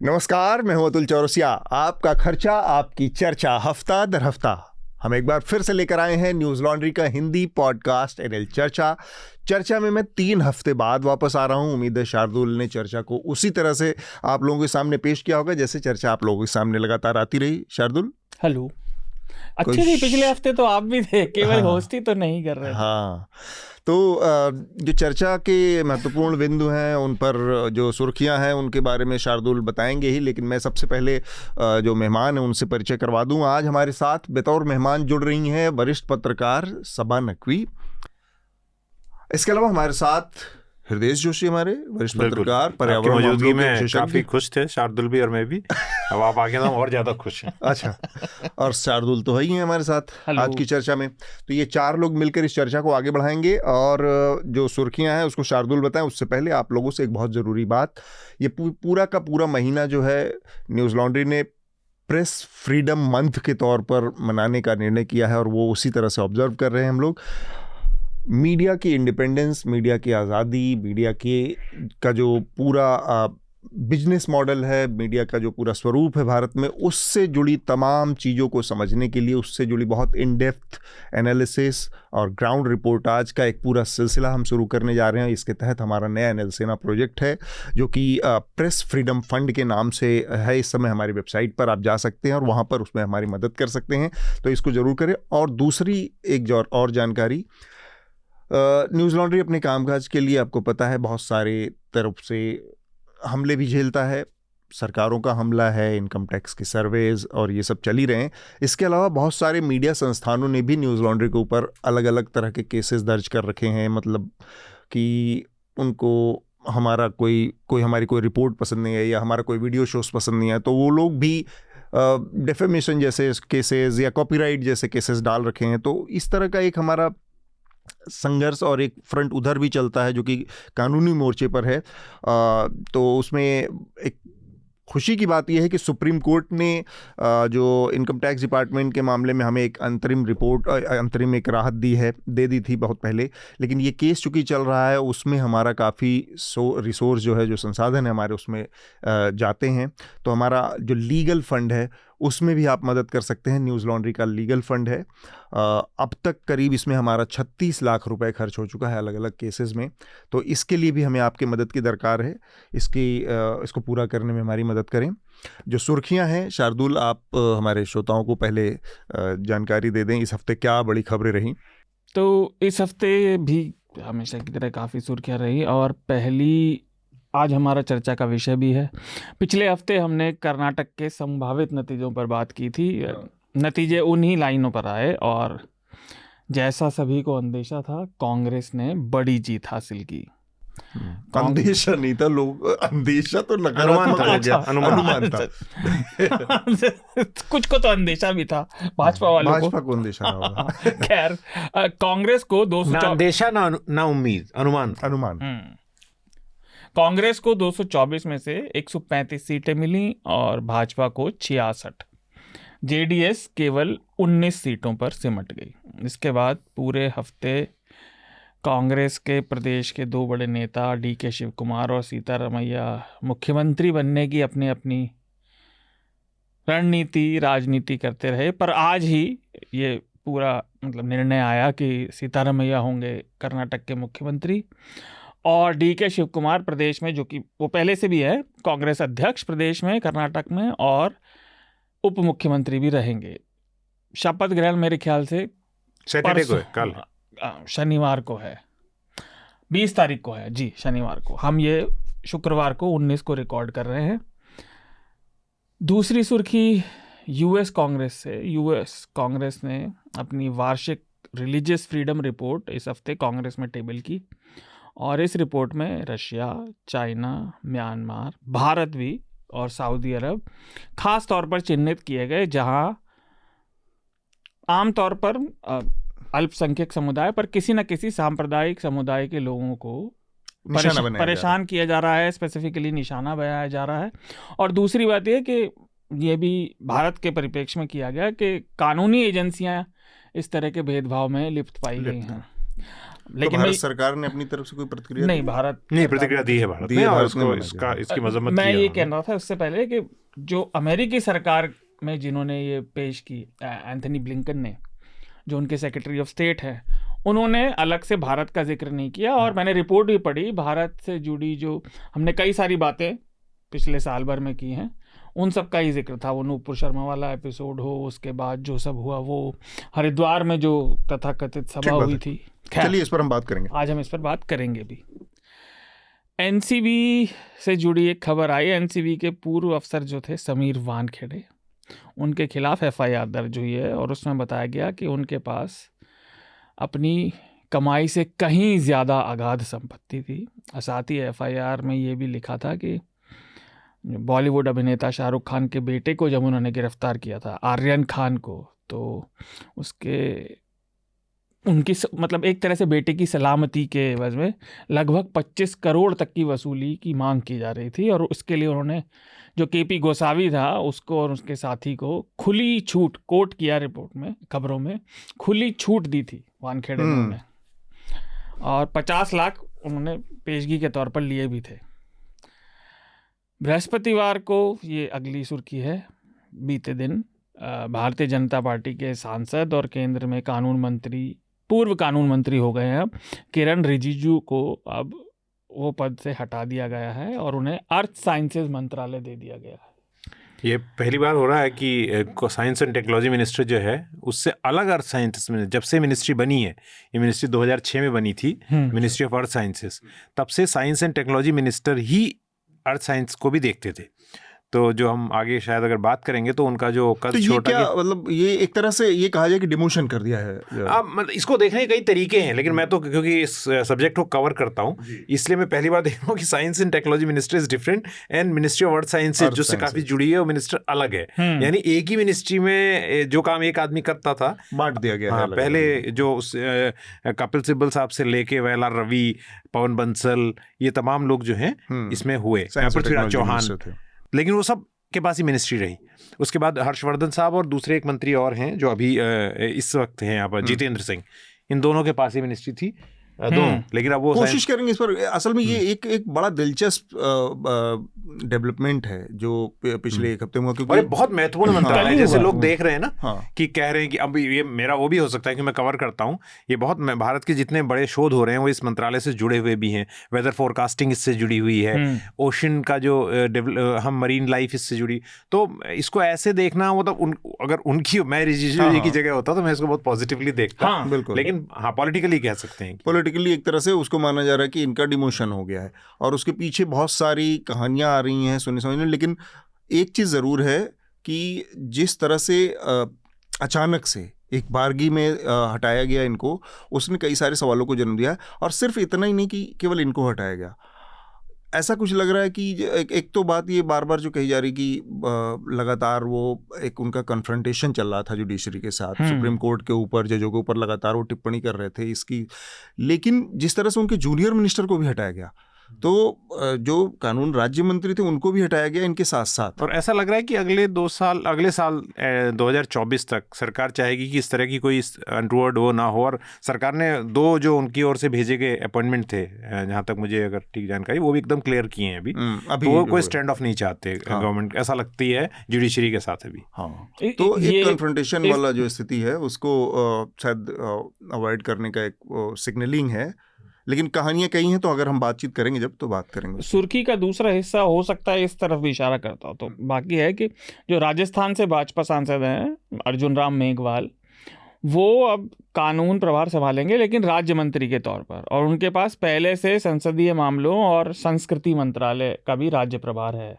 नमस्कार, मैं हूं अतुल चौरसिया। आपका खर्चा आपकी चर्चा, हफ्ता दर हफ्ता हम एक बार फिर से लेकर आए हैं न्यूज लॉन्ड्री का हिंदी पॉडकास्ट एनएल चर्चा में मैं 3 हफ्ते बाद वापस आ रहा हूं। उम्मीद है शार्दुल ने चर्चा को उसी तरह से आप लोगों के सामने पेश किया होगा जैसे चर्चा आप लोगों के सामने लगातार आती रही। शार्दुल, हेलो। अच्छी थी पिछले हफ्ते तो आप भी थे, केवल होस्ट ही तो नहीं कर रहे थे। हाँ, तो जो चर्चा के महत्वपूर्ण बिंदु हैं उन पर जो सुर्खियां हैं उनके बारे में शार्दुल बताएंगे ही, लेकिन मैं सबसे पहले जो मेहमान हैं उनसे परिचय करवा दूं। आज हमारे साथ बतौर मेहमान जुड़ रही हैं वरिष्ठ पत्रकार सबा नकवी। इसके अलावा हमारे साथ हृदय जोशी, हमारे वरिष्ठ पत्रकार, पर्यावरण मौजूदगी में काफी खुश थे शार्दुल भी और मैं भी। अब आप आगे ना और ज्यादा खुश हैं। अच्छा, और शार्दुल तो है ही हैं हमारे साथ आज की चर्चा में। तो ये 4 लोग मिलकर इस चर्चा को आगे बढ़ाएंगे और जो सुर्खियां हैं उसको शार्दुल बताएं। उससे पहले आप लोगों से एक बहुत ज़रूरी बात, ये पूरा का पूरा महीना जो है न्यूज़ लॉन्ड्री ने प्रेस फ्रीडम मंथ के तौर पर मनाने का निर्णय किया है और वो उसी तरह से ऑब्जर्व कर रहे हैं हम लोग। मीडिया की इंडिपेंडेंस, मीडिया की आज़ादी, मीडिया का जो पूरा बिजनेस मॉडल है, मीडिया का जो पूरा स्वरूप है भारत में, उससे जुड़ी तमाम चीज़ों को समझने के लिए, उससे जुड़ी बहुत इन डेप्थ एनालिसिस और ग्राउंड रिपोर्टाज का एक पूरा सिलसिला हम शुरू करने जा रहे हैं। इसके तहत हमारा नया एनएल सेना प्रोजेक्ट है जो कि प्रेस फ्रीडम फंड के नाम से है। इस समय हमारी वेबसाइट पर आप जा सकते हैं और वहाँ पर उसमें हमारी मदद कर सकते हैं, तो इसको ज़रूर करें। और दूसरी एक और जानकारी, न्यूज़ लॉन्ड्री अपने कामकाज के लिए आपको पता है बहुत सारे तरफ से हमले भी झेलता है। सरकारों का हमला है, इनकम टैक्स की सर्वेज और ये सब चल ही रहे हैं। इसके अलावा बहुत सारे मीडिया संस्थानों ने भी न्यूज़ लॉन्ड्री के ऊपर अलग अलग तरह के केसेस दर्ज कर रखे हैं। मतलब कि उनको हमारा कोई हमारी कोई रिपोर्ट पसंद नहीं है या हमारा कोई वीडियो शोज पसंद नहीं है, तो वो लोग भी डेफेमेशन जैसे केसेस या कॉपीराइट जैसे केसेस डाल रखे हैं। तो इस तरह का एक हमारा संघर्ष और एक फ्रंट उधर भी चलता है जो कि कानूनी मोर्चे पर है। तो उसमें एक खुशी की बात यह है कि सुप्रीम कोर्ट ने जो इनकम टैक्स डिपार्टमेंट के मामले में हमें एक अंतरिम एक राहत दे दी थी बहुत पहले, लेकिन ये केस चूँकि चल रहा है उसमें हमारा काफ़ी रिसोर्स जो है, जो संसाधन है हमारे उसमें जाते हैं। तो हमारा जो लीगल फंड है उसमें भी आप मदद कर सकते हैं। न्यूज़ लॉन्ड्री का लीगल फंड है। अब तक करीब इसमें हमारा 36 लाख रुपए खर्च हो चुका है अलग अलग केसेस में। तो इसके लिए भी हमें आपकी मदद की दरकार है। इसको पूरा करने में हमारी मदद करें। जो सुर्खियां हैं, शार्दुल आप हमारे श्रोताओं को पहले जानकारी दे दें, इस हफ्ते क्या बड़ी खबरें रहीं। तो इस हफ्ते भी हमेशा की तरह काफ़ी सुर्खियां रही और पहली आज हमारा चर्चा का विषय भी है। पिछले हफ्ते हमने कर्नाटक के संभावित नतीजों पर बात की थी। नतीजे उन्हीं लाइनों पर आए और जैसा सभी को अंदेशा था, कांग्रेस ने बड़ी जीत हासिल की। अंदेशा नहीं था, लोग अंदेशा तो नकारात्मक हो गया, अनुमान था। कुछ को तो अंदेशा भी था, भाजपा को अंदेशा होगा। खैर, कांग्रेस को 200 अंदेशा ना उम्मीद, अनुमान। कांग्रेस को 224 में से 135 सीटें मिली और भाजपा को 66। जेडीएस केवल 19 सीटों पर सिमट गई। इसके बाद पूरे हफ्ते कांग्रेस के प्रदेश के 2 बड़े नेता डीके शिव कुमार और सीतारमैया मुख्यमंत्री बनने की अपनी अपनी राजनीति करते रहे। पर आज ही ये पूरा निर्णय आया कि सीतारमैया होंगे कर्नाटक के मुख्यमंत्री और डीके शिव कुमार प्रदेश में, जो कि वो पहले से भी है, कांग्रेस अध्यक्ष प्रदेश में, कर्नाटक में, और उप मुख्यमंत्री भी रहेंगे। शपथ ग्रहण मेरे ख्याल से सैटरडे को है, कल शनिवार को है, 20 तारीख को है जी, शनिवार को। हम ये शुक्रवार को 19 को रिकॉर्ड कर रहे हैं। दूसरी सुर्खी यूएस कांग्रेस से। यूएस कांग्रेस ने अपनी वार्षिक रिलीजियस फ्रीडम रिपोर्ट इस हफ्ते कांग्रेस में टेबल की और इस रिपोर्ट में रशिया, चाइना, म्यांमार, भारत भी और सऊदी अरब खास तौर पर चिन्हित किए गए, जहां आमतौर पर अल्पसंख्यक समुदाय पर किसी न किसी सांप्रदायिक समुदाय के लोगों को परेशान किया जा रहा है, स्पेसिफिकली निशाना बनाया जा रहा है। और दूसरी बात यह कि ये भी भारत के परिप्रेक्ष्य में किया गया कि कानूनी एजेंसियां इस तरह के भेदभाव में लिप्त पाई गई हैं। लेकिन भारत सरकार ने अपनी तरफ से कोई प्रतिक्रिया नहीं, भारत नहीं प्रतिक्रिया दी है भारत ने, और उसको इसकी मजम्मत मैं की ये है। कहना था इससे पहले कि जो अमेरिकी सरकार में जिन्होंने ये पेश की, एंथनी ब्लिंकन ने, जो उनके सेक्रेटरी ऑफ स्टेट हैं, उन्होंने अलग से भारत का जिक्र नहीं किया। और मैंने रिपोर्ट भी पढ़ी, भारत से जुड़ी जो हमने कई सारी बातें पिछले साल भर में की हैं, उन सब का ही जिक्र था। वो नूपुर शर्मा वाला एपिसोड हो, उसके बाद जो सब हुआ, वो हरिद्वार में जो तथाकथित सभा हुई थी, चलिए इस पर हम बात करेंगे, आज हम इस पर बात करेंगे भी। एनसीबी से जुड़ी एक खबर आई। एनसीबी के पूर्व अफसर जो थे समीर वानखेड़े, उनके खिलाफ एफआईआर दर्ज हुई है और उसमें बताया गया कि उनके पास अपनी कमाई से कहीं ज़्यादा अगाध संपत्ति थी। साथ ही एफआईआर में ये भी लिखा था कि बॉलीवुड अभिनेता शाहरुख खान के बेटे को जब उन्होंने गिरफ्तार किया था, आर्यन खान को, तो उनकी मतलब एक तरह से बेटे की सलामती के एवज में लगभग 25 करोड़ तक की वसूली की मांग की जा रही थी। और उसके लिए उन्होंने जो केपी गोसावी था उसको और उसके साथी को खुली छूट, कोर्ट किया रिपोर्ट में, खबरों में खुली छूट दी थी वानखेड़े ने, और 50 लाख उन्होंने पेशगी के तौर पर लिए भी थे। बृहस्पतिवार को ये अगली सुर्खी है, बीते दिन भारतीय जनता पार्टी के सांसद और केंद्र में कानून मंत्री, पूर्व कानून मंत्री हो गए हैं अब, किरण रिजिजू को अब वो पद से हटा दिया गया है और उन्हें अर्थ साइंसेज मंत्रालय दे दिया गया है। ये पहली बार हो रहा है कि साइंस एंड टेक्नोलॉजी मिनिस्टर जो है उससे अलग अर्थ साइंसेस में, जब से मिनिस्ट्री बनी है, ये मिनिस्ट्री 2006 में बनी थी, मिनिस्ट्री ऑफ अर्थ साइंसेस, तब से science and technology minister he earth science को भी देखते थे। तो जो हम आगे शायद अगर बात करेंगे तो उनका जो कद, तो ये छोटा, क्या मतलब ये एक तरह से ये कहा जाए कि डिमोशन कर दिया है? मतलब इसको देखने के कई तरीके हैं, लेकिन मैं तो क्योंकि इस सब्जेक्ट को कवर करता हूँ इसलिए मैं पहली बार देख रहा हूँ कि science and technology minister is different and ministry of earth sciences जो से काफी जुड़ी है वो मिनिस्टर अलग है। यानी एक ही मिनिस्ट्री में जो काम एक आदमी करता था बांट दिया गया है। पहले जो कपिल सिब्बल साहब से लेके वैला रवि, पवन बंसल, ये तमाम लोग जो हैं इसमें हुए, पृथ्वीराज चौहान, लेकिन वो सब के पास ही मिनिस्ट्री रही। उसके बाद हर्षवर्धन साहब और दूसरे एक मंत्री और हैं जो अभी इस वक्त हैं यहाँ पर, जितेंद्र सिंह, इन दोनों के पास ही मिनिस्ट्री थी दोनों। लेकिन अब वो कोशिश करेंगे इस पर। असल में ये एक बड़ा दिलचस्प डेवलपमेंट है जो पिछले एक हफ्ते में, क्योंकि बहुत महत्वपूर्ण मंत्रालय है, जैसे लोग देख रहे हैं ना कि कह रहे हैं कि अब ये मेरा वो भी हो सकता है कि मैं कवर करता हूँ, ये बहुत भारत के जितने बड़े शोध हो रहे हैं वो इस मंत्रालय से जुड़े हुए भी हैं। वेदर फोरकास्टिंग इससे जुड़ी हुई है, ओशन का जो हम मरीन लाइफ इससे जुड़ी। तो इसको ऐसे देखना, मतलब अगर उनकी मैं रिजिजू जी की जगह होता तो मैं इसको बहुत पॉजिटिवली देखता। बिल्कुल, लेकिन हाँ पॉलिटिकली कह सकते हैं, पॉलिटिकली एक तरह से उसको माना जा रहा है कि इनका डिमोशन हो गया है और उसके पीछे बहुत सारी कहानियां आ रही हैं सुनने समझने। लेकिन एक चीज़ ज़रूर है कि जिस तरह से अचानक से एक बारगी में हटाया गया इनको, उसने कई सारे सवालों को जन्म दिया। और सिर्फ इतना ही नहीं कि केवल इनको हटाया गया, ऐसा कुछ लग रहा है कि एक तो बात ये बार बार जो कही जा रही कि लगातार वो एक उनका कन्फ्रंटेशन चल रहा था जुडिशरी के साथ, सुप्रीम कोर्ट के ऊपर, जजों के ऊपर लगातार वो टिप्पणी कर रहे थे इसकी। लेकिन जिस तरह से उनके जूनियर मिनिस्टर को भी हटाया गया, तो जो कानून राज्य मंत्री थे उनको भी हटाया गया इनके साथ साथ। और ऐसा लग रहा है कि अगले साल 2024 तक सरकार चाहेगी कि इस तरह की कोई अनटूवर्ड वो ना हो। और सरकार ने 2 जो उनकी ओर से भेजे गए अपॉइंटमेंट थे, जहाँ तक मुझे अगर ठीक जानकारी, वो भी एकदम क्लियर किए हैं अभी तो वो कोई स्टैंड ऑफ नहीं चाहते गवर्नमेंट, ऐसा लगती है जुडिशरी के साथ अभी। तो एक कन्फ्रंटेशन वाला जो स्थिति है उसको शायद अवॉइड करने का एक सिग्नलिंग है। लेकिन कहानियां कई हैं, तो अगर हम बातचीत करेंगे जब तो बात करेंगे। सुर्खी का दूसरा हिस्सा हो सकता है इस तरफ भी इशारा करता हो, तो बाकी है कि जो राजस्थान से भाजपा सांसद हैं अर्जुन राम मेघवाल, वो अब कानून प्रभार संभालेंगे लेकिन राज्य मंत्री के तौर पर, और उनके पास पहले से संसदीय मामलों और संस्कृति मंत्रालय का भी राज्य प्रभार है।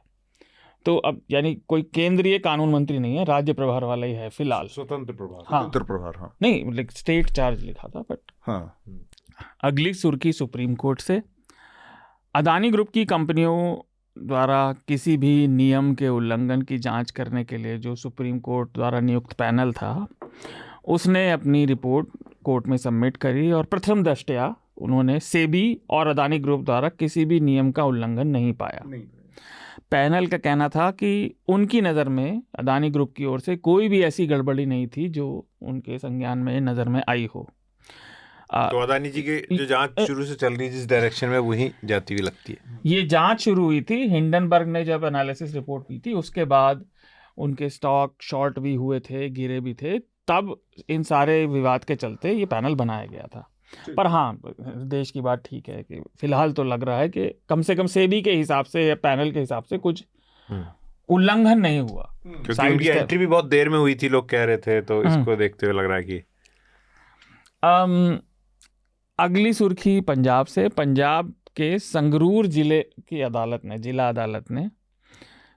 तो अब यानी कोई केंद्रीय कानून मंत्री नहीं है, राज्य प्रभार वाला ही है फिलहाल, स्वतंत्र प्रभार। स्वतंत्र प्रभार नहीं, स्टेट चार्ज लिखा था बट। अगली सुर्खी सुप्रीम कोर्ट से। अदानी ग्रुप की कंपनियों द्वारा किसी भी नियम के उल्लंघन की जांच करने के लिए जो सुप्रीम कोर्ट द्वारा नियुक्त पैनल था, उसने अपनी रिपोर्ट कोर्ट में सबमिट करी और प्रथम दृष्टया उन्होंने सेबी और अदानी ग्रुप द्वारा किसी भी नियम का उल्लंघन नहीं पाया। पैनल का कहना था कि उनकी नज़र में अदानी ग्रुप की ओर से कोई भी ऐसी गड़बड़ी नहीं थी जो उनके संज्ञान में नज़र में आई हो। तो अदानी जी की जो जांच शुरू से चल रही है जिस डायरेक्शन में, वही जाती हुई लगती है। ये जांच शुरू हुई थी, हिंडनबर्ग ने जब एनालिसिस रिपोर्ट दी थी, उसके बाद उनके स्टॉक शॉर्ट भी हुए थे, गिरे भी थे, तब इन सारे विवाद के चलते ये पैनल बनाया गया था। पर हाँ, देश की बात ठीक है कि फिलहाल तो लग रहा है कि कम से कम सेबी के हिसाब से या पैनल के हिसाब से कुछ उल्लंघन नहीं हुआ, क्योंकि उनकी एंट्री भी बहुत देर में हुई थी, लोग कह रहे थे, तो इसको देखते हुए लग रहा है कि अगली सुर्खी पंजाब से। पंजाब के संगरूर जिले की अदालत ने, जिला अदालत ने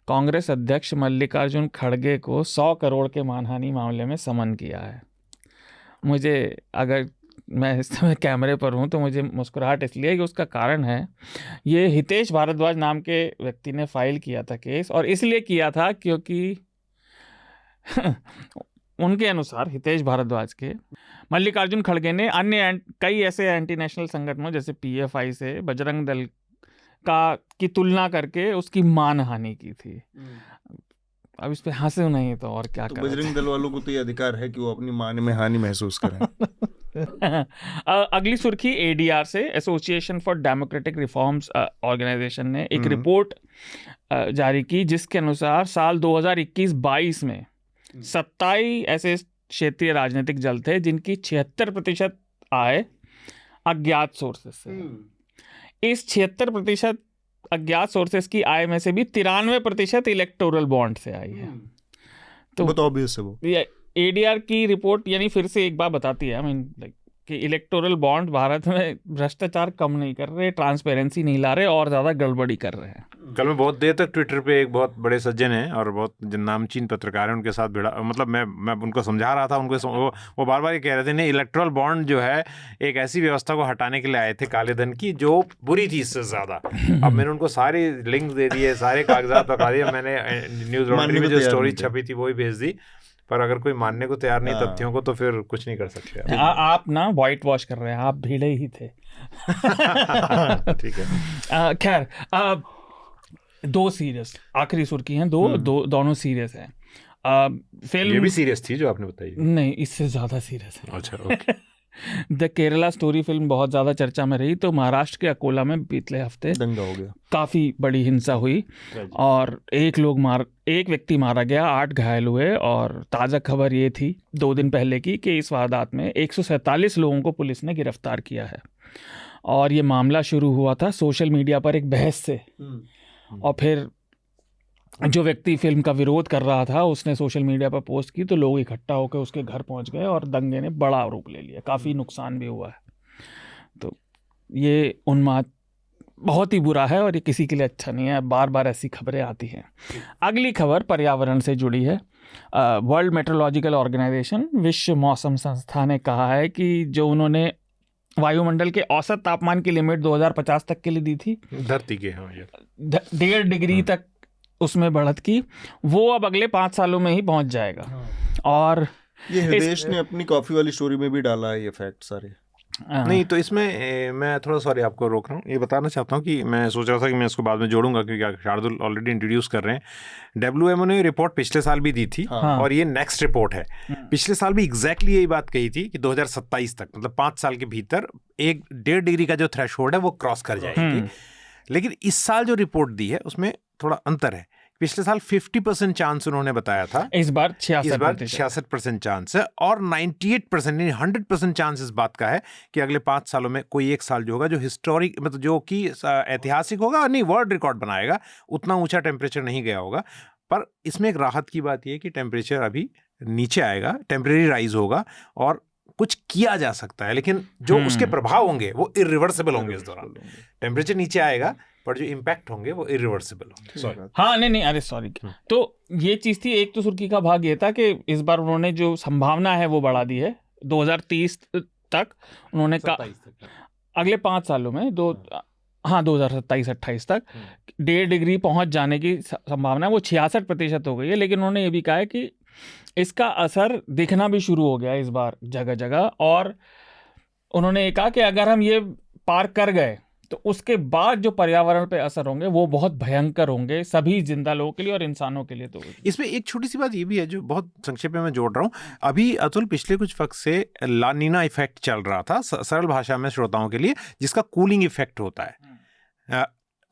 कांग्रेस अध्यक्ष मल्लिकार्जुन खड़गे को 100 करोड़ के मानहानि मामले में समन किया है। मुझे, अगर मैं इस समय कैमरे पर हूं तो मुझे मुस्कुराहट इसलिए कि उसका कारण है, ये हितेश भारद्वाज नाम के व्यक्ति ने फाइल किया था केस, और इसलिए किया था क्योंकि उनके अनुसार हितेश भारद्वाज के मल्लिकार्जुन खड़गे ने अन्य कई ऐसे एंटी नेशनल संगठनों जैसे पीएफआई से बजरंग दल की तुलना करके उसकी मानहानि की थी। अब इस पे हंसे नहीं तो और क्या तो करें। बजरंग दल वालों को तो ये अधिकार है कि वो अपनी मान में हानि महसूस करें। अगली सुर्खी एडीआर से, association for democratic reforms organisation ने एक रिपोर्ट जारी की, जिसके अनुसार साल 2021-22 में 27 ऐसे क्षेत्रीय राजनीतिक दल थे जिनकी 76% आय अज्ञात सोर्सेस से। इस 76% अज्ञात सोर्सेस की आय में से भी 93% इलेक्टोरल बॉन्ड से आई है। तो बहुत ऑब्वियस है वो। एडीआर की रिपोर्ट यानी फिर से एक बार बताती है, आई मीन लाइक, कि इलेक्टोरल बॉन्ड भारत में भ्रष्टाचार कम नहीं कर रहे, ट्रांसपेरेंसी नहीं ला रहे और ज़्यादा गड़बड़ी कर रहे हैं। कल मैं बहुत देर तक ट्विटर पे एक बहुत बड़े सज्जन हैं और बहुत नामचीन पत्रकार हैं, उनके साथ भिड़ा, मतलब मैं उनको समझा रहा था, उनको वो बार बार ये कह रहे थे नहीं, इलेक्टोरल बॉन्ड जो है एक ऐसी व्यवस्था को हटाने के लिए आए थे काले धन की जो बुरी थी इससे ज़्यादा। अब मैंने उनको सारे लिंक दे दिए, सारे कागजात बता दिए, मैंने न्यूज़ लॉन्ड्री में जो स्टोरी छपी थी वो ही भेज दी, पर अगर कोई मानने को तैयार नहीं तथ्यों को तो फिर कुछ नहीं कर सकते। आप ना व्हाइट वॉश कर रहे हैं, आप भीड़े ही थे। ठीक है। खैर, दो सीरियस आखिरी सुर्खी हैं, दोनों सीरियस हैं। फिल्म ये भी सीरियस थी जो आपने बताई? नहीं, इससे ज्यादा सीरियस है। अच्छा, okay. The Kerala story film बहुत ज़्यादा चर्चा में रही। तो महाराष्ट्र के अकोला में पिछले हफ्ते दंगा हो गया, काफ़ी बड़ी हिंसा हुई और एक व्यक्ति मारा गया, 8 घायल हुए। और ताज़ा खबर ये थी 2 दिन पहले की कि इस वारदात में 147 लोगों को पुलिस ने गिरफ्तार किया है। और ये मामला शुरू हुआ था सोशल मीडिया पर एक बहस से, और फिर जो व्यक्ति फिल्म का विरोध कर रहा था उसने सोशल मीडिया पर पोस्ट की तो लोग इकट्ठा होकर उसके घर पहुंच गए और दंगे ने बड़ा रूप ले लिया, काफ़ी नुकसान भी हुआ है। तो ये उन्माद बहुत ही बुरा है और ये किसी के लिए अच्छा नहीं है, बार बार ऐसी खबरें आती हैं। अगली खबर पर्यावरण से जुड़ी है। वर्ल्ड मेट्रोलॉजिकल ऑर्गेनाइजेशन, विश्व मौसम संस्था ने कहा है कि जो उन्होंने वायुमंडल के औसत तापमान की लिमिट 2050 तक के लिए दी थी, धरती के 1.5 डिग्री तक उसमें बढ़त की, वो अब अगले 5 सालों में ही पहुंच जाएगा। और ये हितेश ने अपनी कॉफी वाली स्टोरी में भी डाला है ये फैक्ट सारे। नहीं तो इसमें मैं थोड़ा सॉरी आपको रोक रहा हूँ, ये बताना चाहता हूँ कि मैं सोच रहा था कि मैं इसको बाद में जोड़ूंगा क्योंकि शार्दुल ऑलरेडी इंट्रोड्यूस कर रहे हैं। WMO ने रिपोर्ट पिछले साल भी दी थी और ये नेक्स्ट रिपोर्ट है। पिछले साल भी एग्जैक्टली यही बात कही थी कि 2027 तक, मतलब 5 साल के भीतर 1.5 डिग्री का जो थ्रेशोल्ड है वो क्रॉस कर जाएगी। लेकिन इस साल जो रिपोर्ट दी है उसमें थोड़ा अंतर है। पिछले साल 50% चांस उन्होंने बताया था, इस बार 66% चांस है, और 98% 100% चांस इस बात का है कि अगले 5 सालों में कोई एक साल जो होगा जो हिस्टोरिक, मतलब जो कि ऐतिहासिक होगा और नहीं वर्ल्ड रिकॉर्ड बनाएगा। उतना ऊंचा टेम्परेचर नहीं गया होगा, पर इसमें एक राहत की बात यह है कि टेम्परेचर अभी नीचे आएगा, टेम्परेरी राइज होगा और कुछ किया जा सकता है, लेकिन जो उसके प्रभाव होंगे वो इरिवर्सिबल होंगे। इस दौरान टेम्परेचर नीचे आएगा पर जो इम्पैक्ट होंगे वो इरिवर्सिबल होंगे। सॉरी, हाँ नहीं अरे सॉरी। तो ये चीज थी, एक तो सुर्खी का भाग ये था कि इस बार उन्होंने जो संभावना है वो बढ़ा दी है 2030 तक। उन्होंने कहा अगले 5 सालों में 2027-28 तक 1.5 डिग्री पहुंच जाने की संभावना है, वो 66% हो गई है। लेकिन उन्होंने ये भी कहा है कि इसका असर दिखना भी शुरू हो गया इस बार जगह जगह। और उन्होंने ये कहा कि अगर हम ये पार कर गए तो उसके बाद जो पर्यावरण पे असर होंगे वो बहुत भयंकर होंगे सभी जिंदा लोगों के लिए और इंसानों के लिए। तो इसमें एक छोटी सी बात ये भी है जो बहुत संक्षेप में मैं जोड़ रहा हूँ। अभी अतुल पिछले कुछ वक्त से ला नीना इफेक्ट चल रहा था सरल भाषा में श्रोताओं के लिए, जिसका कूलिंग इफेक्ट होता है।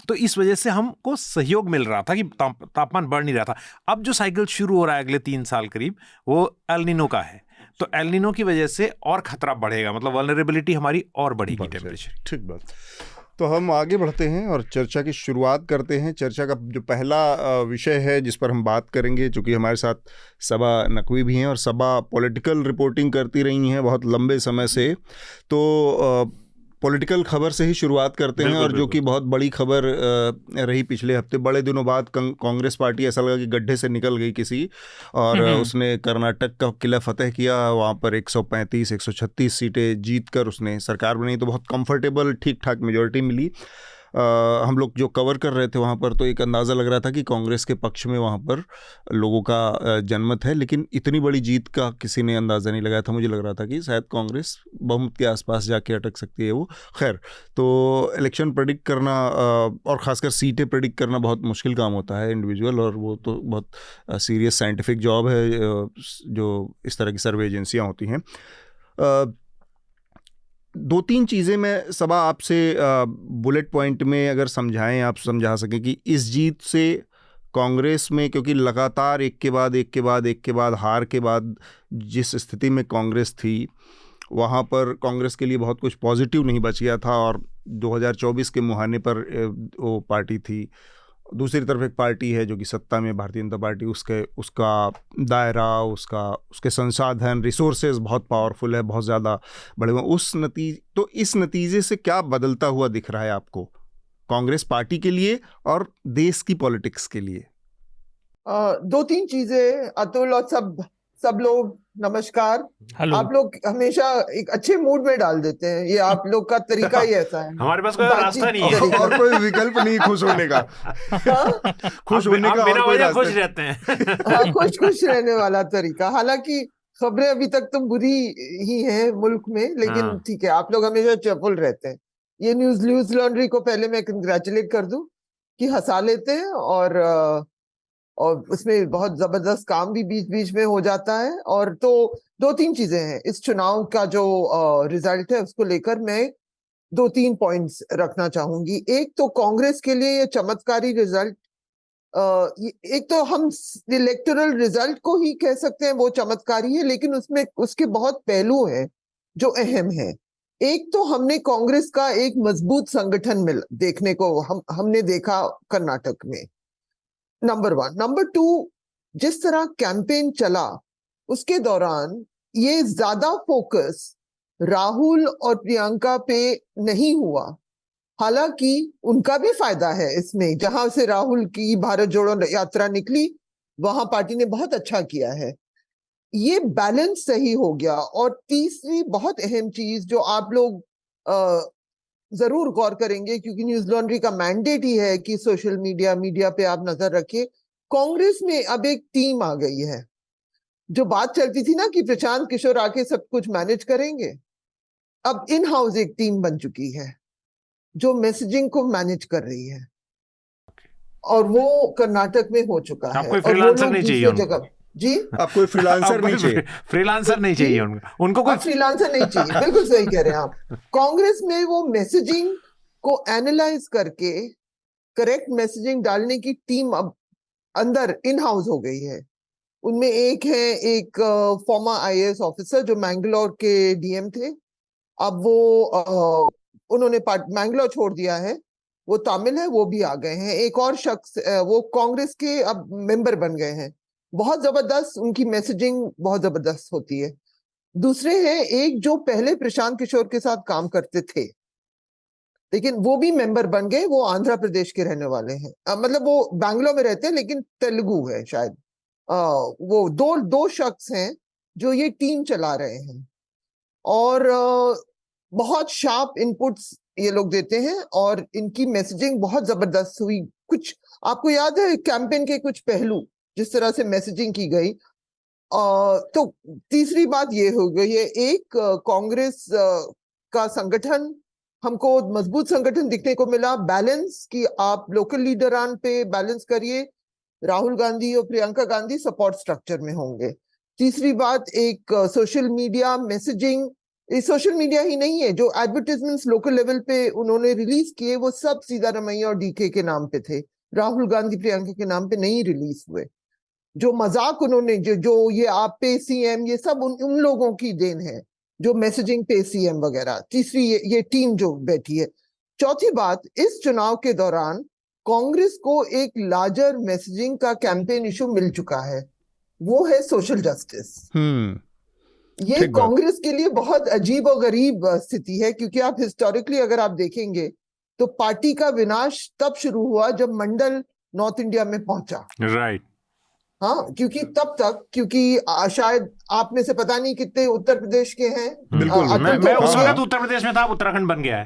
तो इस वजह से हमको सहयोग मिल रहा था कि तापमान बढ़ नहीं रहा था। अब जो साइकिल शुरू हो रहा है अगले 3 साल करीब, वो एल नीनो का है। तो एल नीनो की वजह से और खतरा बढ़ेगा, मतलब वल्नरेबिलिटी हमारी और बढ़ेगी टेम्परेचर। ठीक बात। तो हम आगे बढ़ते हैं और चर्चा की शुरुआत करते हैं। चर्चा का जो पहला विषय है जिस पर हम बात करेंगे, चूँकि हमारे साथ सबा नकवी भी हैं और सबा पॉलिटिकल रिपोर्टिंग करती रही हैं बहुत लंबे समय से, तो पॉलिटिकल खबर से ही शुरुआत करते हैं। और जो कि बहुत बड़ी खबर रही पिछले हफ्ते, बड़े दिनों बाद कांग्रेस पार्टी ऐसा लगा कि गड्ढे से निकल गई किसी, और उसने कर्नाटक का किला फतेह किया। वहाँ पर 135-136 सीटें जीतकर उसने सरकार बनाई, तो बहुत कंफर्टेबल ठीक ठाक मेजॉरिटी मिली। हम लोग जो कवर कर रहे थे वहाँ पर तो एक अंदाज़ा लग रहा था कि कांग्रेस के पक्ष में वहाँ पर लोगों का जनमत है, लेकिन इतनी बड़ी जीत का किसी ने अंदाज़ा नहीं लगाया था। मुझे लग रहा था कि शायद कांग्रेस बहुमत के आसपास जाके अटक सकती है वो। खैर, तो इलेक्शन प्रेडिक्ट करना और ख़ासकर सीटें प्रेडिक्ट करना बहुत मुश्किल काम होता है इंडिविजुअल, और वो तो बहुत सीरियस साइंटिफिक जॉब है जो इस तरह की सर्वे एजेंसियाँ होती हैं। 2-3 चीज़ें मैं सबा आपसे बुलेट पॉइंट में अगर समझाएं, आप समझा सकें कि इस जीत से कांग्रेस में, क्योंकि लगातार एक के बाद हार के बाद जिस स्थिति में कांग्रेस थी, वहाँ पर कांग्रेस के लिए बहुत कुछ पॉजिटिव नहीं बच गया था। और 2024 के मुहाने पर वो पार्टी थी। दूसरी तरफ एक पार्टी है जो कि सत्ता में, भारतीय जनता पार्टी, उसका दायरा, उसके संसाधन, रिसोर्सेज बहुत पावरफुल है, बहुत ज़्यादा बड़े हुए। तो इस नतीजे से क्या बदलता हुआ दिख रहा है आपको कांग्रेस पार्टी के लिए और देश की पॉलिटिक्स के लिए? 2-3 चीजें अतुल और सब लोग नमस्कार। आप लोग हमेशा एक अच्छे मूड में डाल देते हैं, ये आप लोग का तरीका ही ऐसा है। हमारे पास कोई रास्ता नहीं है और कोई विकल्प नहीं खुश होने का। खुश होने का और कोई रास्ता खुश रहते हैं। हाँ, खुश रहने वाला तरीका। हालांकि खबरें अभी तक तो बुरी ही हैं मुल्क में, लेकिन ठीक है, आप लोग हमेशा चेयरफुल रहते हैं। ये न्यूज लॉन्ड्री को पहले मैं कंग्रेचुलेट कर दूं कि हंसा लेते हैं, और उसमें बहुत जबरदस्त काम भी बीच बीच में हो जाता है। और तो 2-3 चीजें हैं इस चुनाव का जो रिजल्ट है, उसको लेकर मैं 2-3 पॉइंट्स रखना चाहूंगी। एक तो कांग्रेस के लिए ये चमत्कारी रिजल्ट, एक तो हम इलेक्टोरल रिजल्ट को ही कह सकते हैं वो चमत्कारी है, लेकिन उसमें उसके बहुत पहलू हैं जो अहम है। एक तो हमने कांग्रेस का एक मजबूत संगठन देखने को हमने देखा कर्नाटक में, नंबर 1। नंबर 2, जिस तरह कैंपेन चला उसके दौरान ये ज्यादा फोकस राहुल और प्रियंका पे नहीं हुआ। हालांकि उनका भी फायदा है इसमें, जहां से राहुल की भारत जोड़ो यात्रा निकली वहां पार्टी ने बहुत अच्छा किया है। ये बैलेंस सही हो गया। और तीसरी बहुत अहम चीज जो आप लोग जरूर गौर करेंगे, क्योंकि न्यूज लॉन्ड्री का मैंडेट ही है कि सोशल मीडिया पे आप नजर रखिए, कांग्रेस में अब एक टीम आ गई है। जो बात चलती थी ना कि प्रशांत किशोर आके सब कुछ मैनेज करेंगे, अब इन हाउस एक टीम बन चुकी है जो मैसेजिंग को मैनेज कर रही है, और वो कर्नाटक में हो चुका है। कोई फ्रीलांसर नहीं चाहिए जगह जी, आपको कोई फ्रीलांसर नहीं चाहिए। फ्रीलांसर नहीं चाहिए उनको कोई फ्रीलांसर नहीं चाहिए। बिल्कुल सही कह रहे हैं आप। कांग्रेस में वो मैसेजिंग को एनालाइज करके करेक्ट मैसेजिंग डालने की टीम अब अंदर इन हाउस हो गई है। उनमें एक फॉर्मर आईएएस ऑफिसर जो मैंगलोर के डीएम थे, अब वो उन्होंने मैंगलोर छोड़ दिया है, वो तमिल है, वो भी आ गए हैं। एक और शख्स वो कांग्रेस के अब मेंबर बन गए हैं। बहुत जबरदस्त, उनकी मैसेजिंग बहुत जबरदस्त होती है। दूसरे हैं एक जो पहले प्रशांत किशोर के साथ काम करते थे, लेकिन वो भी मेंबर बन गए, वो आंध्र प्रदेश के रहने वाले हैं। मतलब वो बैंगलोर में रहते हैं लेकिन तेलुगु है शायद। वो दो शख्स हैं जो ये टीम चला रहे हैं, और बहुत शार्प इनपुट्स ये लोग देते हैं, और इनकी मैसेजिंग बहुत जबरदस्त हुई। कुछ आपको याद है कैंपेन के कुछ पहलू जिस तरह से मैसेजिंग की गई। तो तीसरी बात ये हो गई है, एक कांग्रेस का संगठन हमको मजबूत संगठन दिखने को मिला, बैलेंस कि आप लोकल लीडरान पे बैलेंस करिए, राहुल गांधी और प्रियंका गांधी सपोर्ट स्ट्रक्चर में होंगे। तीसरी बात, एक social media messaging, social media ही नहीं है, जो एडवर्टाइजमेंट्स लोकल लेवल पे उन्होंने रिलीज किए वो सब सीतारमैया और डीके के नाम पे थे, राहुल गांधी प्रियंका के नाम पे नहीं रिलीज हुए। जो मजाक उन्होंने जो ये आप पे सीएम, ये सब उन लोगों की देन है जो मैसेजिंग पे सीएम वगैरह। तीसरी ये टीम जो बैठी है। चौथी बात, इस चुनाव के दौरान कांग्रेस को एक लार्जर मैसेजिंग का कैंपेन इशू मिल चुका है, वो है सोशल जस्टिस। ये कांग्रेस के लिए बहुत अजीब और गरीब स्थिति है, क्योंकि आप हिस्टोरिकली अगर आप देखेंगे तो पार्टी का विनाश तब शुरू हुआ जब मंडल नॉर्थ इंडिया में पहुंचा। राइट। हाँ, क्योंकि तब तक, क्योंकि शायद आप में से पता नहीं कितने उत्तर प्रदेश के हैं। बिल्कुल, मैं उस वक्त उत्तर प्रदेश में था, उत्तराखंड बन गया है।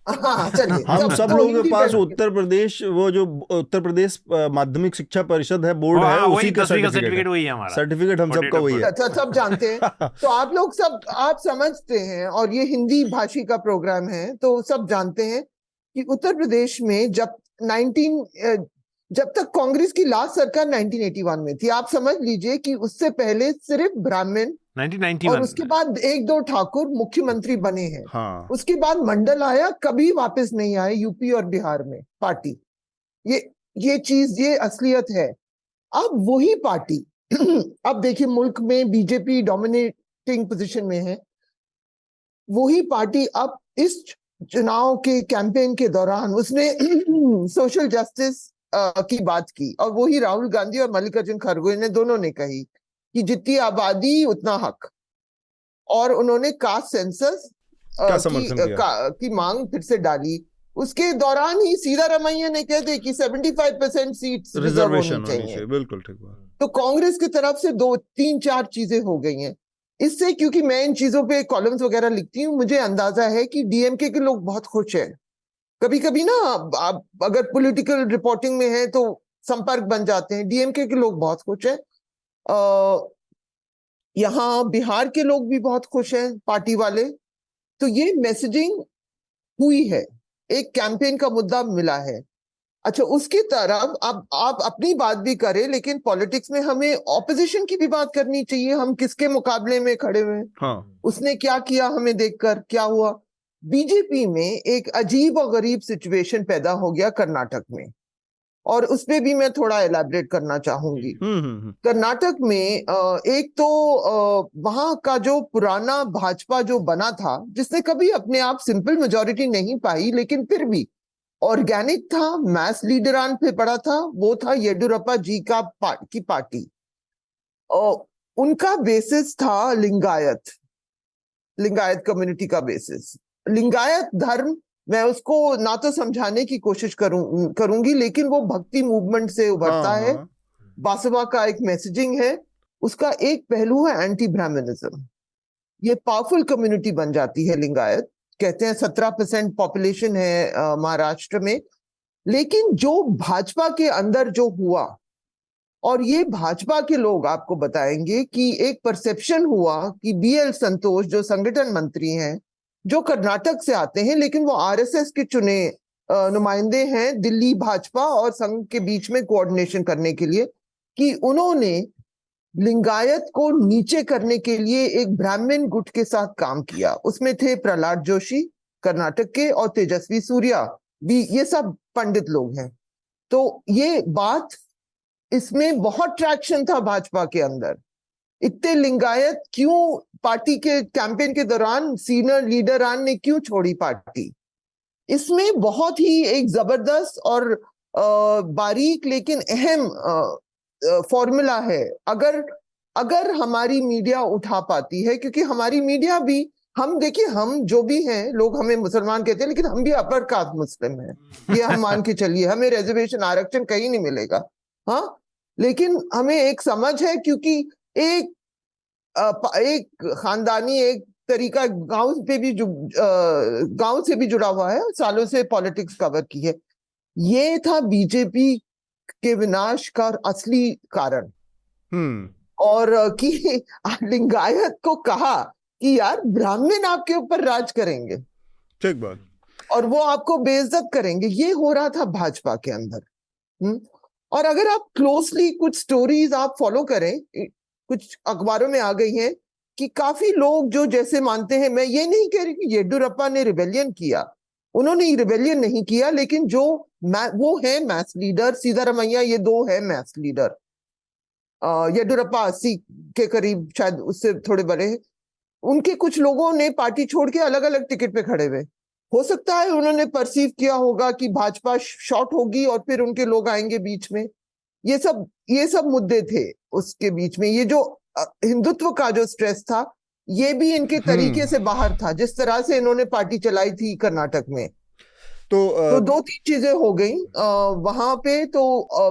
हाँ, चलिए, हम सब लोगों के पास उत्तर प्रदेश, वो जो उत्तर प्रदेश माध्यमिक शिक्षा परिषद है, बोर्ड है, उसी का सर्टिफिकेट वही है हमारा। सर्टिफिकेट हम सबका वही है, सब जानते हैं। तो आप लोग सब आप समझते हैं, और ये हिंदी भाषी का प्रोग्राम है तो सब जानते हैं कि उत्तर प्रदेश में जब तक कांग्रेस की लास्ट सरकार 1981 में थी, आप समझ लीजिए कि उससे पहले सिर्फ ब्राह्मण 1991 और उसके बाद एक दो ठाकुर मुख्यमंत्री बने हैं। हाँ। उसके बाद मंडल आया, कभी वापस नहीं आए यूपी और बिहार में पार्टी। ये चीज, ये असलियत है। अब वही पार्टी अब देखिए मुल्क में बीजेपी डोमिनेटिंग पोजीशन में है, वही पार्टी अब इस चुनाव के कैंपेन के दौरान उसने सोशल जस्टिस की बात की, और वही राहुल गांधी और मल्लिकार्जुन खड़गे ने दोनों ने कही कि जितनी आबादी उतना हक, और उन्होंने कास्ट सेंसस की मांग फिर से डाली। उसके दौरान ही सीतारमैया ने कह दिया कि 75% सीट्स रिजर्वेशन चाहिए। बिल्कुल ठीक बात। तो कांग्रेस की तरफ से 2, 3, 4 चीजें हो गई हैं इससे। क्योंकि मैं इन चीजों पे कॉलम्स वगैरह लिखती हूँ, मुझे अंदाजा है कि डीएमके के लोग बहुत खुश हैं। कभी कभी ना आप अगर पॉलिटिकल रिपोर्टिंग में है तो संपर्क बन जाते हैं। डीएमके के लोग बहुत खुश हैं, यहाँ बिहार के लोग भी बहुत खुश हैं, पार्टी वाले। तो ये मैसेजिंग हुई है, एक कैंपेन का मुद्दा मिला है। अच्छा, उसकी तरफ अब आप अपनी बात भी करें, लेकिन पॉलिटिक्स में हमें ऑपोजिशन की भी बात करनी चाहिए। हम किसके मुकाबले में खड़े हुए हैं, हाँ। उसने क्या किया, हमें देखकर क्या हुआ। बीजेपी में एक अजीब और गरीब सिचुएशन पैदा हो गया कर्नाटक में, और उस पे भी मैं थोड़ा एलैबोरेट करना चाहूंगी। कर्नाटक में एक तो वहां का जो पुराना भाजपा जो बना था, जिसने कभी अपने आप सिंपल मेजॉरिटी नहीं पाई, लेकिन फिर भी ऑर्गेनिक था, मैस लीडरान पे पड़ा था, वो था येडियुरप्पा जी की पार्टी। उनका बेसिस था लिंगायत कम्युनिटी का बेसिस। लिंगायत धर्म, मैं उसको ना तो समझाने की कोशिश करूंगी, लेकिन वो भक्ति मूवमेंट से उभरता है। बासवा का एक मैसेजिंग है, उसका एक पहलू है एंटी ब्राह्मणिज्म। ये पावरफुल कम्युनिटी बन जाती है लिंगायत। कहते हैं 17% पॉपुलेशन है महाराष्ट्र में। लेकिन जो भाजपा के अंदर जो हुआ, और ये भाजपा के लोग आपको बताएंगे कि एक परसेप्शन हुआ कि बीएल संतोष जो संगठन मंत्री हैं, जो कर्नाटक से आते हैं, लेकिन वो आरएसएस के चुने नुमाइंदे हैं दिल्ली भाजपा और संघ के बीच में कोऑर्डिनेशन करने के लिए, कि उन्होंने लिंगायत को नीचे करने के लिए एक ब्राह्मण गुट के साथ काम किया। उसमें थे प्रहलाद जोशी कर्नाटक के, और तेजस्वी सूर्या भी, ये सब पंडित लोग हैं। तो ये बात, इसमें बहुत ट्रैक्शन था भाजपा के अंदर। इतने लिंगायत क्यों पार्टी के कैंपेन के दौरान सीनियर लीडरान ने क्यों छोड़ी पार्टी, इसमें बहुत ही एक जबरदस्त और बारीक लेकिन अहम फॉर्मूला है। अगर हमारी मीडिया उठा पाती है, क्योंकि हमारी मीडिया भी, हम देखिए, हम जो भी हैं, लोग हमें मुसलमान कहते हैं, लेकिन हम भी अपर कास्ट मुस्लिम हैं, ये हम मान के चलिए। हमें रिजर्वेशन आरक्षण कहीं नहीं मिलेगा, हाँ, लेकिन हमें एक समझ है, क्योंकि एक खानदानी एक तरीका गांव से भी जुड़ा हुआ है, सालों से पॉलिटिक्स कवर की है। ये था बीजेपी के विनाश का असली कारण। और कि लिंगायत को कहा कि यार ब्राह्मण आपके ऊपर राज करेंगे। ठीक बात। और वो आपको बेइज्जत करेंगे। ये हो रहा था भाजपा के अंदर। और अगर आप क्लोजली कुछ स्टोरीज आप फॉलो करें, कुछ अखबारों में आ गई हैं कि काफी लोग जो जैसे मानते हैं, मैं ये नहीं कह रही कि येडियुरप्पा ने रिबेलियन किया, उन्होंने रिबेलियन नहीं किया, लेकिन जो वो है मैस लीडर, सिद्धारमैया, ये दो है मैस लीडर। येडियुरप्पा 80 के करीब, शायद उससे थोड़े बड़े हैं। उनके कुछ लोगों ने पार्टी छोड़ के अलग अलग टिकट पे खड़े हुए। हो सकता है उन्होंने परसीव किया होगा कि भाजपा शॉर्ट होगी और फिर उनके लोग आएंगे बीच में। ये सब मुद्दे थे उसके बीच में। ये जो हिंदुत्व का जो स्ट्रेस था, ये भी इनके तरीके से बाहर था, जिस तरह से इन्होंने पार्टी चलाई थी कर्नाटक में। तो 2-3 चीजें हो गई वहां पे। तो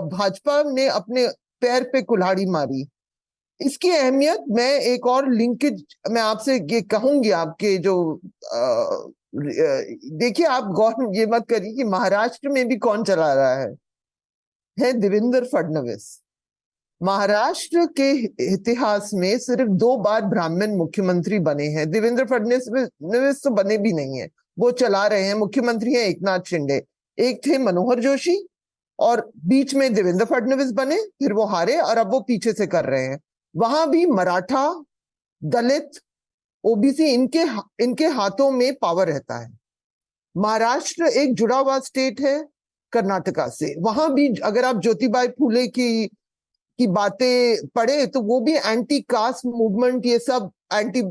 भाजपा ने अपने पैर पे कुल्हाड़ी मारी। इसकी अहमियत, मैं एक और लिंकेज मैं आपसे ये कहूंगी, आपके जो देखिए, आप गौर ये मत करिए कि महाराष्ट्र में भी कौन चला रहा है देवेंद्र फडणवीस। महाराष्ट्र के इतिहास में सिर्फ 2 बार ब्राह्मण मुख्यमंत्री बने हैं। देवेंद्र फडणवीस तो बने भी नहीं है, वो चला रहे हैं। मुख्यमंत्री हैं एकनाथ शिंदे, एक थे मनोहर जोशी, और बीच में देवेंद्र फडणवीस बने, फिर वो हारे और अब वो पीछे से कर रहे हैं। वहां भी मराठा, दलित, ओबीसी, इनके हाथों में पावर रहता है। महाराष्ट्र एक जुड़ा हुआ स्टेट है कर्नाटका से। वहां भी अगर आप ज्योतिबा फूले की बातें पढ़े तो वो भी एंटी कास्ट मूवमेंट, ये सब एंटी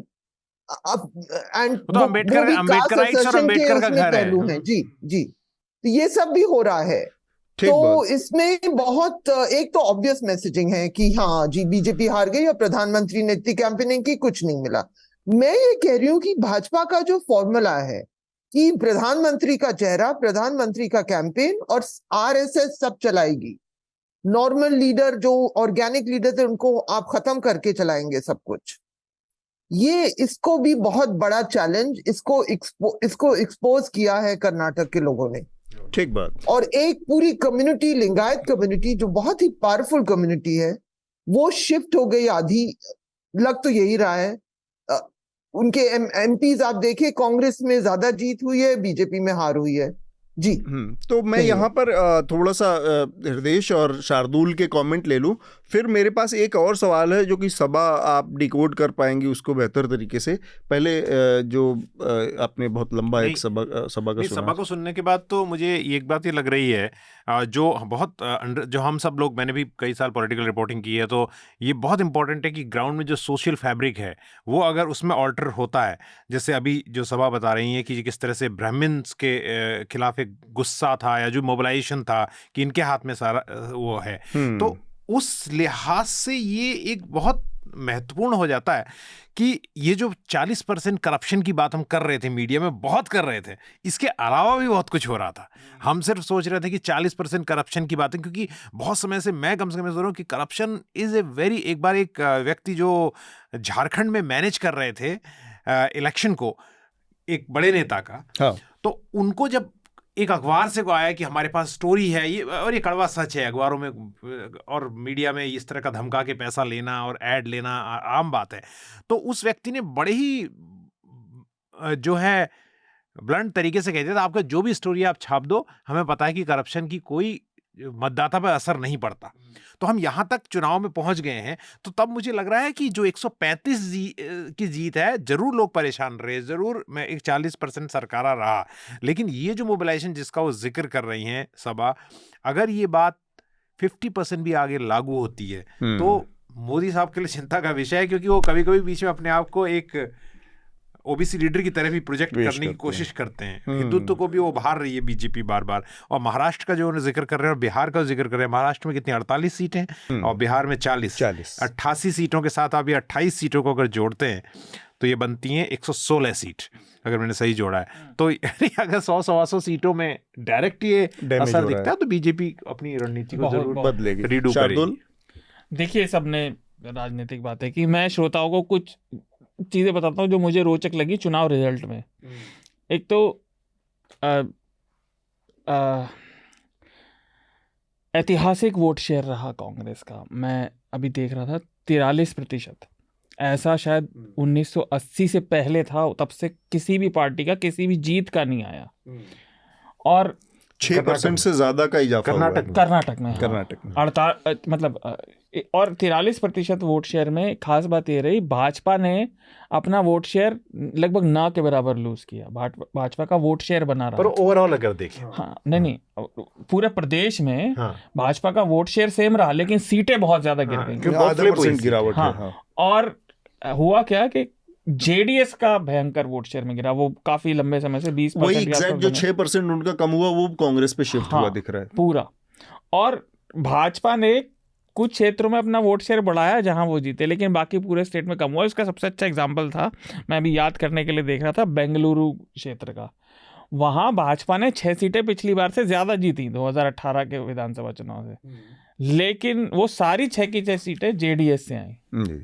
अम्बेडकराइट्स और अम्बेडकर का घर पहलू है। जी जी, तो ये सब भी हो रहा है। तो इसमें बहुत एक तो ऑब्वियस मैसेजिंग है कि हाँ जी, बीजेपी हार गई और प्रधानमंत्री ने इतनी कैंपेनिंग की, कुछ नहीं मिला। मैं ये कह रही हूँ कि भाजपा का जो फॉर्मूला है कि प्रधानमंत्री का चेहरा, प्रधानमंत्री का कैंपेन और आरएसएस सब चलाएगी। नॉर्मल लीडर जो ऑर्गेनिक लीडर थे उनको आप खत्म करके चलाएंगे सब कुछ। ये इसको भी बहुत बड़ा चैलेंज, इसको एक्सपोज किया है कर्नाटक के लोगों ने। ठीक बात। और एक पूरी कम्युनिटी, लिंगायत कम्युनिटी, जो बहुत ही पावरफुल कम्युनिटी है, वो शिफ्ट हो गई आधी। लग तो यही रहा है। उनके एमपीज आप देखें, कांग्रेस में ज्यादा जीत हुई है, बीजेपी में हार हुई है। जी। तो मैं यहाँ पर थोड़ा सा हृदयेश और शार्दुल के कमेंट ले लूँ, फिर मेरे पास एक और सवाल है जो कि सबा आप डिकोड कर पाएंगी उसको बेहतर तरीके से। पहले जो आपने बहुत लंबा एक सबा का सुना, सभा को सुनने के बाद तो मुझे एक बात ये लग रही है, जो हम सब लोग, मैंने भी कई साल पॉलिटिकल रिपोर्टिंग की है, तो ये बहुत इंपॉर्टेंट है कि ग्राउंड में जो सोशल फैब्रिक है वो अगर उसमें ऑल्टर होता है, जैसे अभी जो सभा बता रही है कि किस तरह से ब्राह्मण्स के खिलाफ एक गुस्सा था या जो मोबिलाइजेशन था कि इनके हाथ में सारा वो है, तो उस लिहाज से ये एक बहुत महत्वपूर्ण हो जाता है कि ये जो 40% करप्शन की बात हम कर रहे थे, मीडिया में बहुत कर रहे थे, इसके अलावा भी बहुत कुछ हो रहा था। हम सिर्फ सोच रहे थे कि 40% करप्शन की बात है, क्योंकि बहुत समय से मैं कम से कम सोच रहा हूँ कि करप्शन इज ए वेरी, एक बार एक व्यक्ति जो झारखंड में मैनेज कर रहे थे इलेक्शन को, एक बड़े नेता का, हाँ, तो उनको जब एक अखबार से को आया कि हमारे पास स्टोरी है ये, और ये कड़वा सच है, अखबारों में और मीडिया में इस तरह का धमका के पैसा लेना और ऐड लेना आम बात है, तो उस व्यक्ति ने बड़े ही जो है ब्लंट तरीके से कह दिया था, आपका जो भी स्टोरी आप छाप दो, हमें पता है कि करप्शन की कोई मतदाता पर असर नहीं पड़ता। तो हम यहाँ तक चुनाव में पहुंच गए हैं, तो तब मुझे लग रहा है कि जो 135 की जीत है, जरूर लोग परेशान रहे, जरूर मैं एक 40% सरकारा रहा, लेकिन ये जो मोबिलाइजेशन जिसका वो जिक्र कर रही हैं सभा, अगर ये बात 50% भी आगे लागू होती है तो मोदी साहब के लिए चिंता का विषय है, क्योंकि वो कभी कभी बीच में अपने आप को एक ओबीसी लीडर की तरह भी प्रोजेक्ट करने की कोशिश करते हैं। हिंदुत्व को भी वो बाहर रही है बीजेपी बार बार। और महाराष्ट्र का जो उन्हें जिक्र कर रहे हैं और बिहार का जिक्र कर रहे हैं, महाराष्ट्र में कितनी 48 सीटें हैं और बिहार में 40 88 सीटों के साथ आप ये 28 सीटों को अगर जोड़ते हैं तो ये बनती हैं 116 सीट, अगर मैंने सही जोड़ा है। तो अगर 100-125 सीटों में डायरेक्ट ये असर दिखता है तो बीजेपी अपनी रणनीति को जरूर बदलेगी, रीडू करेगी। देखिए, सबने राजनीतिक बात है कि मैं श्रोताओं को कुछ चीज़ें बताता हूँ जो मुझे रोचक लगी चुनाव रिजल्ट में। एक तो ऐतिहासिक वोट शेयर रहा कांग्रेस का। मैं अभी देख रहा था 43%। ऐसा शायद 1980 से पहले था, तब से किसी भी पार्टी का किसी भी जीत का नहीं आया। और 6% से ज्यादा का इजाफा हुआ है कर्नाटक में, कर्नाटक में 48 मतलब और 43% वोट शेयर में खास बात ये रही, भाजपा ने अपना वोट शेयर लगभग ना के बराबर लूज किया। भाजपा का वोट शेयर बना रहा, पर ओवरऑल अगर देखें, हाँ नहीं पूरे प्रदेश में भाजपा का वोट शेयर सेम रहा, लेकिन सीटें बहुत ज्यादा गिर गई, 0.5% गिरावट है। हाँ, और हुआ क्या कि जेडीएस का भयंकर वोट शेयर में गिरा, वो काफी लंबे समय से 20%, वही एग्जैक्ट जो 6% उनका कम हुआ वो कांग्रेस पे शिफ्ट हुआ दिख रहा है पूरा। और भाजपा ने कुछ क्षेत्रों में अपना वोट शेयर बढ़ाया जहां वो जीते, लेकिन बाकी पूरे स्टेट में कम हुआ। इसका सबसे अच्छा एग्जांपल था, मैं अभी याद करने के लिए देख रहा था, बेंगलुरु क्षेत्र का। वहां भाजपा ने 6 सीटें पिछली बार से ज्यादा जीती 2018 के विधानसभा चुनाव से, लेकिन वो सारी 6 की 6 सीटें जेडीएस से आई,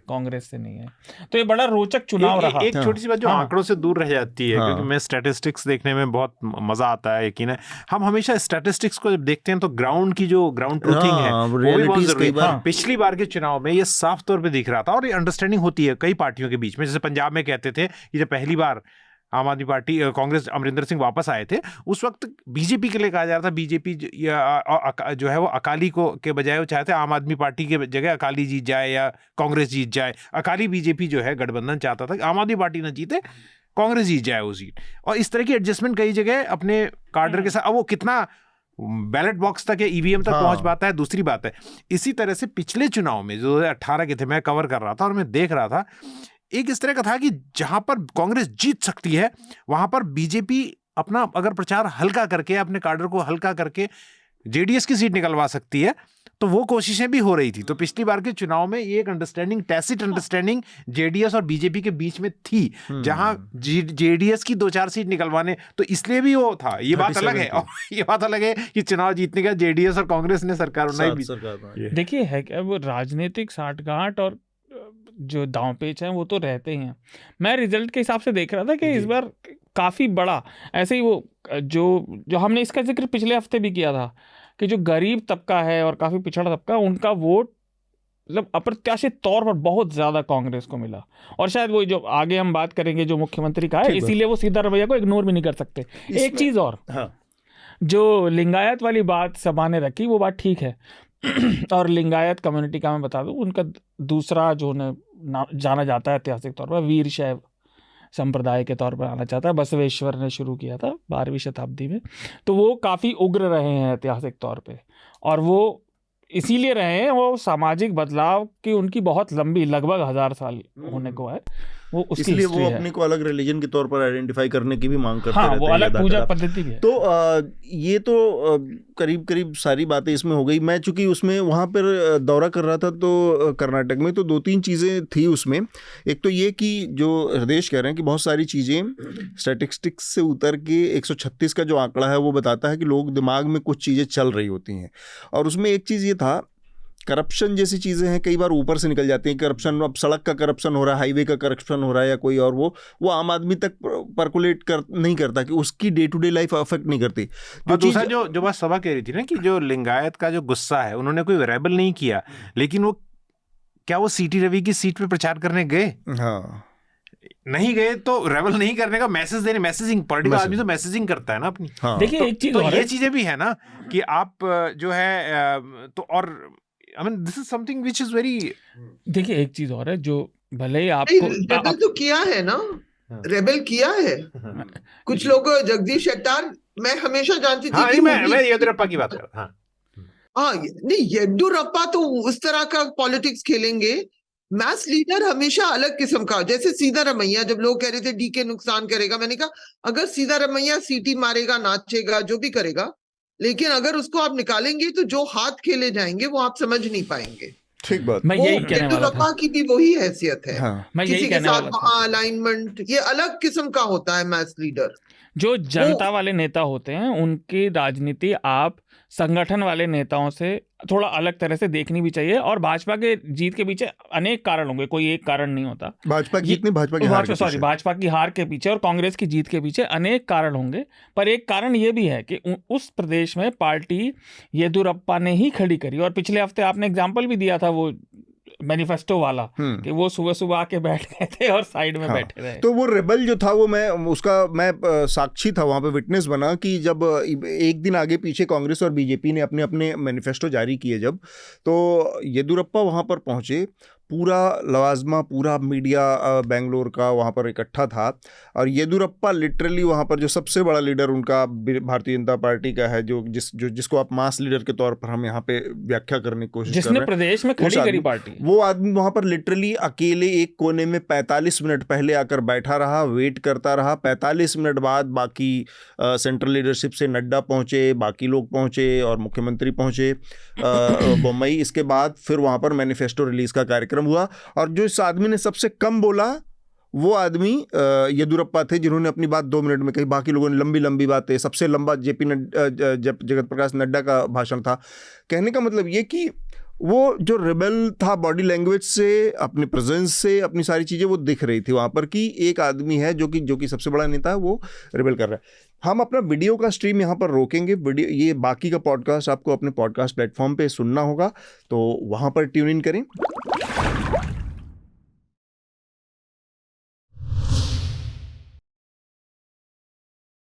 कांग्रेस से नहीं है। तो ये बड़ा रोचक चुनाव रहा। एक छोटी सी बात जो आंकड़ों से दूर रह जाती है, क्योंकि मैं स्टैटिस्टिक्स देखने में बहुत मजा आता है, यकीन है हम हमेशा स्टैटिस्टिक्स को जब देखते हैं तो ग्राउंड ट्रूथिंग है वो भी बहुत जरूरी है। पिछली बार के चुनाव में ये साफ तौर पे दिख रहा था, और ये अंडरस्टैंडिंग होती है कई पार्टियों के बीच में। जैसे पंजाब में कहते थे कि जब पहली बार आम आदमी पार्टी कांग्रेस अमरिंदर सिंह वापस आए थे, उस वक्त बीजेपी के लिए कहा जा रहा था, बीजेपी जो है वो अकाली को के बजाय वो चाहते आम आदमी पार्टी के जगह अकाली जीत जाए या कांग्रेस जीत जाए। अकाली बीजेपी जो है गठबंधन चाहता था कि आम आदमी पार्टी ना जीते, कांग्रेस जीत जाए वो सीट। और इस तरह की एडजस्टमेंट कई जगह अपने कार्डर के साथ, अब वो कितना बैलेट बॉक्स तक या ईवीएम तक पहुंच पाता है दूसरी बात है। इसी तरह से पिछले चुनाव में जो 2018 के थे, मैं कवर कर रहा था और मैं देख रहा था, एक इस तरह का था कि जहां पर कांग्रेस जीत सकती है वहां पर बीजेपी अपना अगर प्रचार हल्का करके, अपने कार्डर को हल्का करके जेडीएस की सीट निकलवा सकती है, तो वो कोशिशें भी हो रही थी। तो पिछली बार के चुनाव में ये एक अंडरस्टैंडिंग, टैसिट अंडरस्टैंडिंग जेडीएस और बीजेपी के बीच में थी, जहां जेडीएस की 2-4 सीट निकलवाने, तो इसलिए भी वो था। ये बात अलग है, और ये बात अलग है कि चुनाव जीतने का जेडीएस और कांग्रेस ने सरकार बनाई। देखिए है क्या, वो राजनीतिक साठगांठ और जो दांव पेच है वो तो रहते ही हैं। मैं रिजल्ट के हिसाब से देख रहा था कि इस बार काफी बड़ा ऐसे ही वो जो हमने इसका जिक्र पिछले हफ्ते भी किया था कि जो गरीब तबका है और काफी पिछड़ा तबका, उनका वोट मतलब अप्रत्याशित तौर पर बहुत ज्यादा कांग्रेस को मिला। और शायद वो जो आगे हम बात करेंगे जो मुख्यमंत्री का है, इसीलिए वो सिद्धारमैया को इग्नोर भी नहीं कर सकते। एक चीज और, जो लिंगायत वाली बात सभा ने रखी वो बात ठीक है, और लिंगायत कम्युनिटी का मैं बता दूं, उनका दूसरा जो जाना जाता है ऐतिहासिक तौर पर वीर शैव संप्रदाय के तौर पर आना चाहता है, बसवेश्वर ने शुरू किया था 12वीं शताब्दी में। तो वो काफ़ी उग्र रहे हैं ऐतिहासिक तौर पे, और वो इसीलिए रहे हैं, वो सामाजिक बदलाव की उनकी बहुत लंबी, लगभग 1000 साल होने को है, वो उसकी इसलिए वो अपने को अलग रिलीजन के तौर पर आइडेंटिफाई करने की भी मांग करते रहते हैं। वो अलग पूजा पद्धति भी है। तो ये तो करीब करीब सारी बातें इसमें हो गई। मैं चूंकि उसमें वहाँ पर दौरा कर रहा था तो कर्नाटक में, तो 2-3 चीज़ें थी उसमें। एक तो ये कि जो हृदेश कह रहे हैं कि बहुत सारी चीज़ें स्टैटिस्टिक्स से उतर के 136 का जो आंकड़ा है वो बताता है कि लोग दिमाग में कुछ चीज़ें चल रही होती हैं, और उसमें एक चीज़ ये था, करप्शन जैसी चीज़ें हैं कई बार ऊपर से निकल जाती हैं। करप्शन, अब सड़क का करप्शन हो रहा है, हाईवे का करप्शन हो रहा है या कोई और, वो आम आदमी तक परकुलेट नहीं करता, कि उसकी day to day life affect नहीं करती। जो दूसरा जो बात सभा कह रही थी ना कि जो लिंगायत का जो गुस्सा है, उन्होंने कोई रेबल नहीं किया, लेकिन वो क्या वो सीटी रवि की सीट पे प्रचार करने गए? हाँ, नहीं गए तो रेबल नहीं करने का मैसेज देने, मैसेजिंग, पॉलिटिकल आदमी तो मैसेजिंग करता है ना अपनी। देखिए एक चीज, तो ये चीजें भी है ना कि आप जो है तो, और I mean, this is something which is very... देखिए एक चीज और है, जो भले ही आपको रेबल तो किया है ना, रेबल किया है कुछ लोग। जगदीश शेट्टार, मैं हमेशा जानती थी कि मैं येदियुरप्पा की बात कर रहा हूं। हाँ, नहीं, येदियुरप्पा तो उस तरह का पॉलिटिक्स खेलेंगे। मैस लीडर हमेशा अलग किस्म का, जैसे सिद्धारमैया, जब लोग कह रहे थे डीके नुकसान करेगा, मैंने कहा अगर सिद्धारमैया सीटी मारेगा, नाचेगा, जो भी करेगा, लेकिन अगर उसको आप निकालेंगे तो जो हाथ खेले जाएंगे वो आप समझ नहीं पाएंगे। ठीक बात। मैं यही कहने वाला था, की भी वही हैसियत है। मैं किसी यही के कहने साथ वाला था, अलाइनमेंट ये अलग किस्म का होता है। मैस लीडर जो जनता वाले नेता होते हैं, उनकी राजनीति आप संगठन वाले नेताओं से थोड़ा अलग तरह से देखनी भी चाहिए। और भाजपा के जीत के पीछे अनेक कारण होंगे, कोई एक कारण नहीं होता। भाजपा की जीत नहीं, भाजपा की हार के पीछे और कांग्रेस की जीत के पीछे अनेक कारण होंगे, पर एक कारण ये भी है कि उस प्रदेश में पार्टी येदियुरप्पा ने ही खड़ी करी। और पिछले हफ्ते आपने एग्जाम्पल भी दिया था, वो मैनिफेस्टो वाला कि वो सुबह सुबह आके बैठ गए थे और साइड में बैठे रहे। तो वो रेबल जो था वो मैं साक्षी था, वहां पे विटनेस बना कि जब एक दिन आगे पीछे कांग्रेस और बीजेपी ने अपने अपने मैनिफेस्टो जारी किए जब, तो येदियुरप्पा वहां पर पहुंचे, पूरा लवाजमा पूरा मीडिया बेंगलोर का वहाँ पर इकट्ठा था और येदियुरप्पा लिटरली वहाँ पर जो सबसे बड़ा लीडर उनका भारतीय जनता पार्टी का है, जिसको आप मास लीडर के तौर पर हम यहाँ पे व्याख्या करने की कोशिश कर रहे हैं, जिसने प्रदेश में खड़ी करी पार्टी, वो आदमी वहाँ पर लिटरली अकेले एक कोने में 45 मिनट पहले आकर बैठा रहा, वेट करता रहा। 45 मिनट बाद बाकी सेंट्रल लीडरशिप से नड्डा पहुँचे, बाकी लोग पहुँचे और मुख्यमंत्री पहुँचे बम्बई। इसके बाद फिर वहाँ पर मैनिफेस्टो रिलीज का कार्यक्रम हुआ और जो इस आदमी ने सबसे कम बोला वो आदमी येदियुरप्पा थे, जिन्होंने अपनी बात 2 मिनट में कही। बाकी लोगों ने लंबी लंबी बातें, सबसे लंबा जगत प्रकाश नड्डा का भाषण था। कहने का मतलब ये कि वो जो रिबेल था बॉडी लैंग्वेज से, अपनी प्रेजेंस से, अपनी सारी चीज़ें वो दिख रही थी वहाँ पर कि एक आदमी है जो कि सबसे बड़ा नेता है, वो रिबेल कर रहा है। हम अपना वीडियो का स्ट्रीम यहाँ पर रोकेंगे। वीडियो ये बाकी का पॉडकास्ट आपको अपने पॉडकास्ट प्लेटफॉर्म पे सुनना होगा, तो वहाँ पर ट्यून इन करें।